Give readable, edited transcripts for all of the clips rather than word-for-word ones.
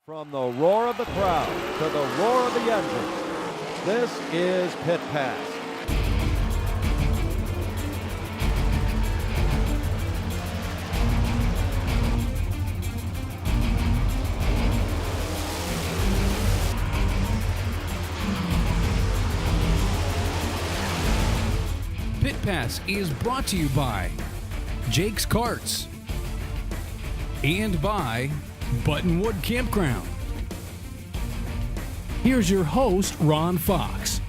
From the roar of the crowd to the roar of the engine, this is Pit Pass. Pit Pass is brought to you by Jake's Karts and by Buttonwood Campground. Here's your host, Ron Fox.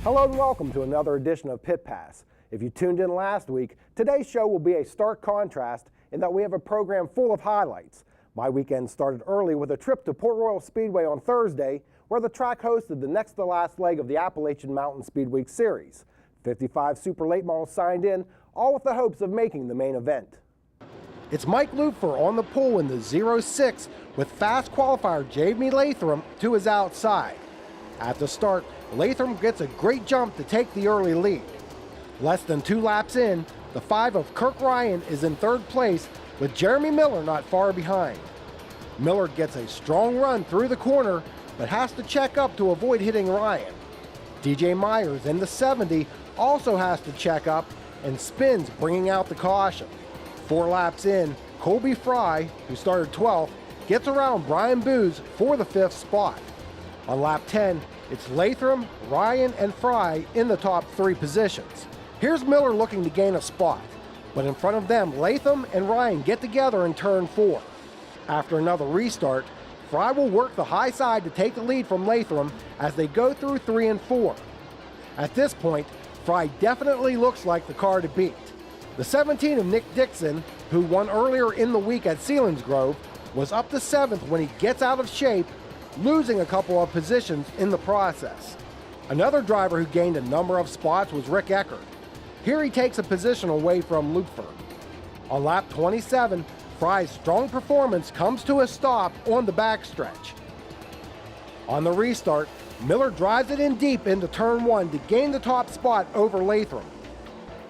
Hello and welcome to another edition of Pit Pass. If you tuned in last week, today's show will be a stark contrast in that we have a program full of highlights. My weekend started early with a trip to Port Royal Speedway on Thursday, where the track hosted the next to last leg of the Appalachian Mountain Speed Week Series. 55 super late models signed in, all with the hopes of making the main event. It's Mike Lupfer on the pole in the 06 with fast qualifier Jamie Latham to his outside. At the start, Latham gets a great jump to take the early lead. Less than 2 laps in, the 5 of Kirk Ryan is in third place with Jeremy Miller not far behind. Miller gets a strong run through the corner but has to check up to avoid hitting Ryan. DJ Myers in the 70 also has to check up and spins, bringing out the caution. 4 laps in, Colby Fry, who started 12th, gets around Brian Booz for the 5th spot. On lap 10, it's Latham, Ryan, and Fry in the top 3 positions. Here's Miller looking to gain a spot, but in front of them, Latham and Ryan get together in turn 4. After another restart, Fry will work the high side to take the lead from Latham as they go through 3 and 4. At this point, Fry definitely looks like the car to beat. The 17 of Nick Dixon, who won earlier in the week at Selinsgrove, was up to 7th when he gets out of shape, losing a couple of positions in the process. Another driver who gained a number of spots was Rick Eckert. Here he takes a position away from Lupfer. On lap 27, Fry's strong performance comes to a stop on the backstretch. On the restart, Miller drives it in deep into turn 1 to gain the top spot over Latham.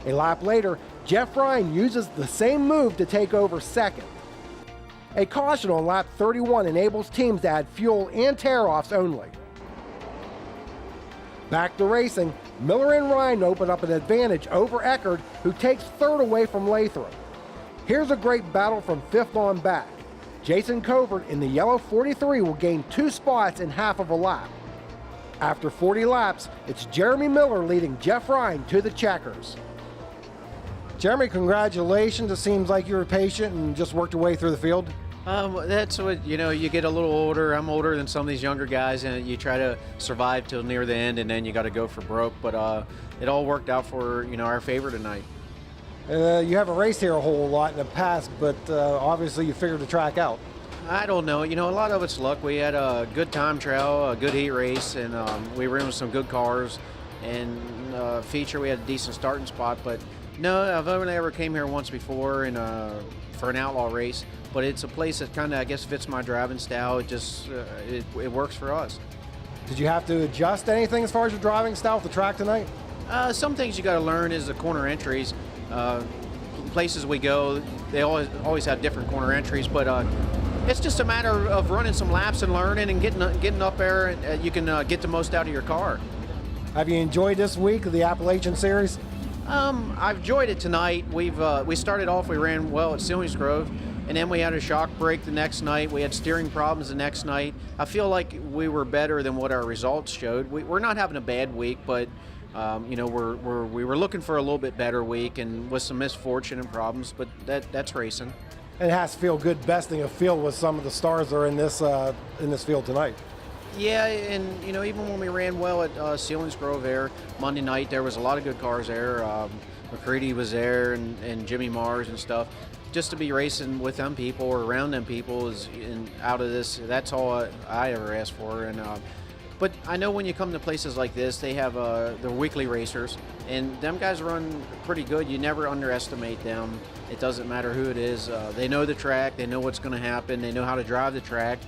A lap later, Jeff Ryan uses the same move to take over second. A caution on lap 31 enables teams to add fuel and tear-offs only. Back to racing, Miller and Ryan open up an advantage over Eckert, who takes third away from Latham. Here's a great battle from 5th on back. Jason Covert in the yellow 43 will gain 2 spots in half of a lap. After 40 laps, it's Jeremy Miller leading Jeff Ryan to the checkers. Jeremy, congratulations. It seems like you were patient and just worked your way through the field. That's what, you get a little older. I'm older than some of these younger guys, and you try to survive till near the end, and then you got to go for broke. But it all worked out for, our favor tonight. You haven't raced here a whole lot in the past, but obviously you figured the track out. I don't know. A lot of it's luck. We had a good time trial, a good heat race, and we ran with some good cars. And feature, we had a decent starting spot, but no, I've only ever came here once before and for an outlaw race, but it's a place that kind of, I guess, fits my driving style. It just, it works for us. Did you have to adjust anything as far as your driving style with the track tonight? Some things you got to learn is the corner entries. Places we go, they always have different corner entries, but it's just a matter of running some laps and learning and getting up there, and you can get the most out of your car. Have you enjoyed this week of the Appalachian Series? I've enjoyed it tonight. We started off, we ran well at Selinsgrove, and then we had a shock break the next night. We had steering problems the next night. I feel like we were better than what our results showed. We're not having a bad week, but we were looking for a little bit better week, and with some misfortune and problems, but that's racing. And it has to feel good besting a field with some of the stars that are in this field tonight. Yeah, and even when we ran well at Selinsgrove there Monday night, there was a lot of good cars there. McCready was there, and Jimmy Mars and stuff. Just to be racing with them people or around them people out of this, that's all I ever asked for. And but I know when you come to places like this, they have their weekly racers, and them guys run pretty good. You never underestimate them. It doesn't matter who it is. They know the track. They know what's going to happen. They know how to drive the track.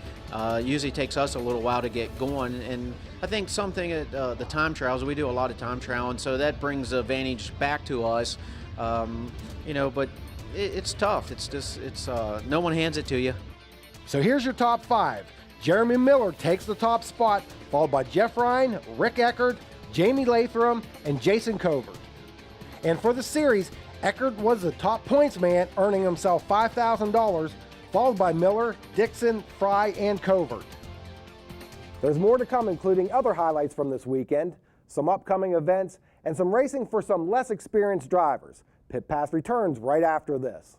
Usually takes us a little while to get going, and I think something at the time trials, we do a lot of time trialing, so that brings advantage back to us. But it's tough. It's no one hands it to you. So here's your top 5. Jeremy Miller takes the top spot, followed by Jeff Ryan, Rick Eckert, Jamie Latham, and Jason Covert. And for the series, Eckert was the top points man, earning himself $5,000, followed by Miller, Dixon, Fry, and Covert. There's more to come, including other highlights from this weekend, some upcoming events, and some racing for some less experienced drivers. Pit Pass returns right after this.